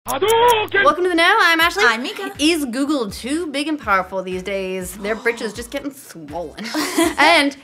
Welcome to the Now. I'm Ashley. I'm Mica. Is Google too big and powerful these days? Their britches just getting swollen. and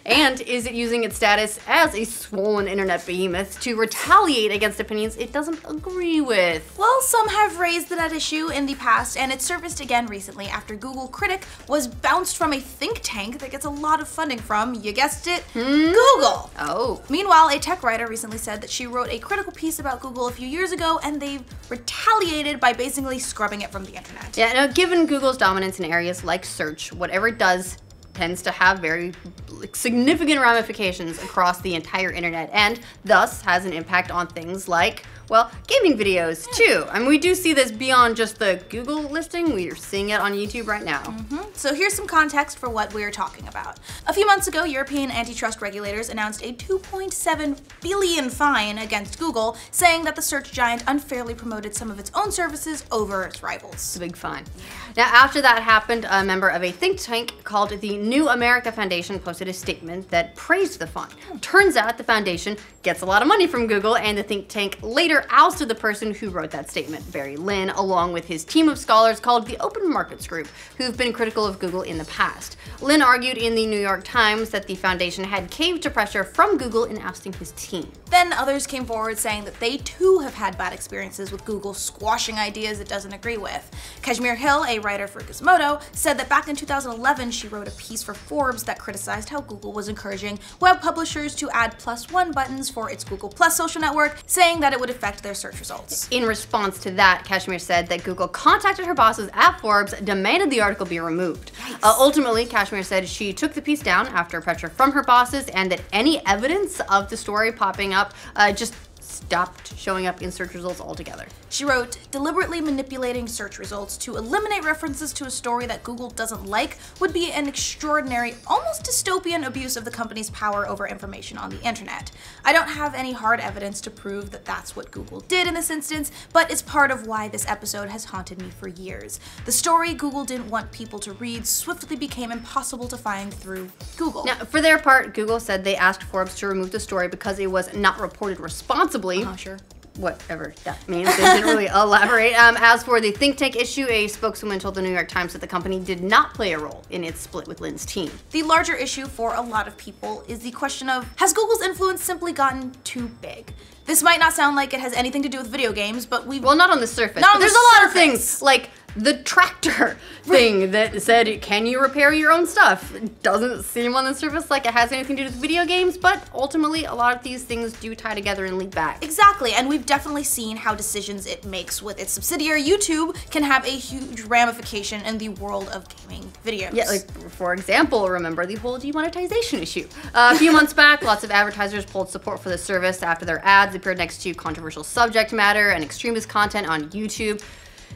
is it using its status as a swollen internet behemoth to retaliate against opinions it doesn't agree with? Well, some have raised that issue in the past, and it surfaced again recently after Google critic was bounced from a think tank that gets a lot of funding from, you guessed it, Google. Oh. Meanwhile, a tech writer recently said that she wrote a critical piece about Google a few years ago, and they retaliated by basically scrubbing it from the internet. Yeah, now given Google's dominance in areas like search, whatever it does tends to have very significant ramifications across the entire internet, and thus has an impact on things like, well, gaming videos too. I mean, we do see this beyond just the Google listing. We are seeing it on YouTube right now. So here's some context for what we're talking about. A few months ago, European antitrust regulators announced a 2.7 billion fine against Google, saying that the search giant unfairly promoted some of its own services over its rivals. It's a big fine. Now, after that happened, a member of a think tank called the New America Foundation posted a statement that praised the fund. Turns out the foundation gets a lot of money from Google, and the think tank later ousted the person who wrote that statement, Barry Lin, along with his team of scholars called the Open Markets Group, who've been critical of Google in the past. Lin argued in the New York Times that the foundation had caved to pressure from Google in ousting his team. Then others came forward saying that they too have had bad experiences with Google squashing ideas it doesn't agree with. Kashmir Hill, a writer for Gizmodo, said that back in 2011 she wrote a piece for Forbes that criticized how Google was encouraging web publishers to add +1 buttons for its Google Plus social network, saying that it would affect their search results. In response to that, Kashmir said that Google contacted her bosses at Forbes, demanded the article be removed. Ultimately, Kashmir said she took the piece down after pressure from her bosses, and that any evidence of the story popping up just stopped showing up in search results altogether. She wrote, deliberately manipulating search results to eliminate references to a story that Google doesn't like would be an extraordinary, almost dystopian abuse of the company's power over information on the internet. I don't have any hard evidence to prove that that's what Google did in this instance, but it's part of why this episode has haunted me for years. The story Google didn't want people to read swiftly became impossible to find through Google. Now, for their part, Google said they asked Forbes to remove the story because it was not reported responsibly. Sure. Whatever that means. They didn't really elaborate. As for the think tank issue, a spokeswoman told the New York Times that the company did not play a role in its split with Lin's team. The larger issue for a lot of people is the question of, has Google's influence simply gotten too big? This might not sound like it has anything to do with video games, but well, not on the surface. There's a lot of things, like the tractor thing that said, can you repair your own stuff? It doesn't seem on the surface like it has anything to do with video games, but ultimately a lot of these things do tie together and lead back. Exactly, and we've definitely seen how decisions it makes with its subsidiary YouTube can have a huge ramification in the world of gaming videos. Yeah, like for example, remember the whole demonetization issue. A few months back, lots of advertisers pulled support for the service after their ads appeared next to controversial subject matter and extremist content on YouTube.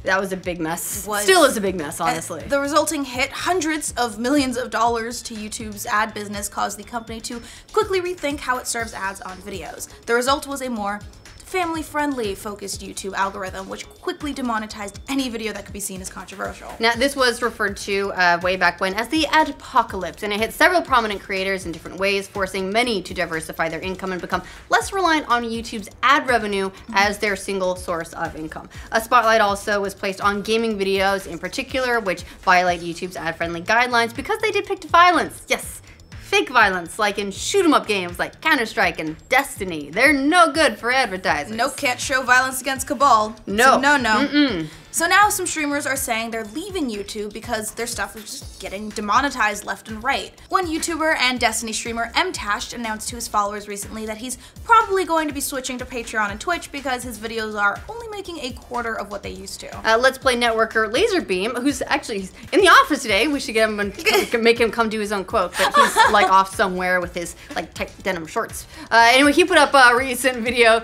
That was a big mess. Still is a big mess, honestly. The resulting hit, hundreds of millions of dollars to YouTube's ad business, caused the company to quickly rethink how it serves ads on videos. The result was a more family-friendly focused YouTube algorithm, which quickly demonetized any video that could be seen as controversial. Now, this was referred to way back when as the adpocalypse, and it hit several prominent creators in different ways, forcing many to diversify their income and become less reliant on YouTube's ad revenue as their single source of income. A spotlight also was placed on gaming videos in particular, which violate YouTube's ad-friendly guidelines because they depict violence. Yes. Fake violence, like in shoot-'em-up games like Counter-Strike and Destiny. They're no good for advertisers. Nope, can't show violence against Cabal. No. No. So now some streamers are saying they're leaving YouTube because their stuff is just getting demonetized left and right. One YouTuber and Destiny streamer Mtashed announced to his followers recently that he's probably going to be switching to Patreon and Twitch because his videos are only making a quarter of what they used to. Let's Play networker Laserbeam, who's actually in the office today. We should get him and make him come do his own quote, but he's like off somewhere with his like tight denim shorts. Anyway, he put up a recent video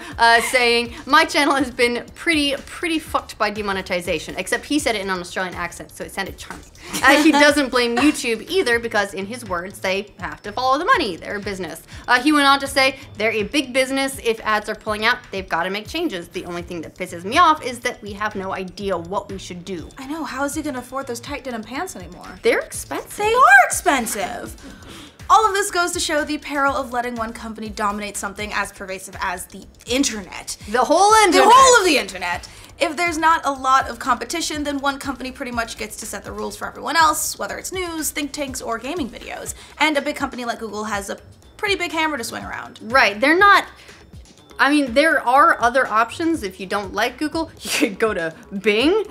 saying, "My channel has been pretty fucked by demonetization," except he said it in an Australian accent, so it sounded charming. He doesn't blame YouTube either because, in his words, they have to follow the money. They're a business. He went on to say, "They're a big business. If ads are pulling out, they've got to make changes. The only thing that pisses me off is that we have no idea what we should do." I know, how is he gonna afford those tight denim pants anymore? They're expensive. They are expensive! All of this goes to show the peril of letting one company dominate something as pervasive as the internet. The whole internet. The whole of the internet. If there's not a lot of competition, then one company pretty much gets to set the rules for everyone else, whether it's news, think tanks, or gaming videos. And a big company like Google has a pretty big hammer to swing around. Right, they're not, I mean, there are other options. If you don't like Google, you could go to Bing.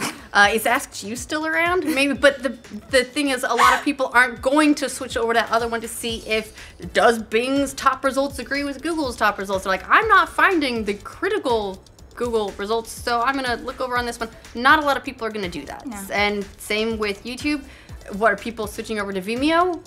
Is Ask You still around? Maybe, but the thing is, a lot of people aren't going to switch over to that other one to see if, does Bing's top results agree with Google's top results? They're like, I'm not finding the critical Google results, so I'm gonna look over on this one. Not a lot of people are gonna do that. No. And same with YouTube. What, are people switching over to Vimeo?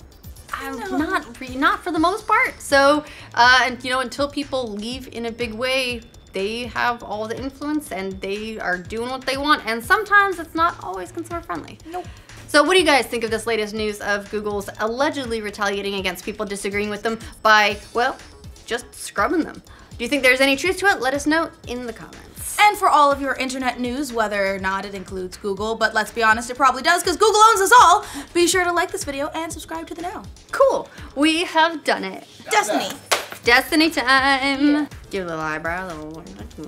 Not for the most part. So, and you know, until people leave in a big way, they have all the influence and they are doing what they want. And sometimes it's not always consumer friendly. Nope. So what do you guys think of this latest news of Google's allegedly retaliating against people disagreeing with them by, well, just scrubbing them? Do you think there's any truth to it? Let us know in the comments. And for all of your internet news, whether or not it includes Google, but let's be honest, it probably does because Google owns us all, be sure to like this video and subscribe to the now. Cool. We have done it. Destiny. Destiny time. Yeah. Do a little eyebrow, do a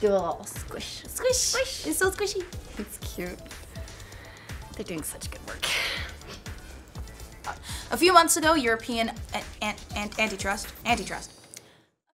little squish. Squish. Squish. It's so squishy. It's cute. They're doing such good work. A few months ago, European antitrust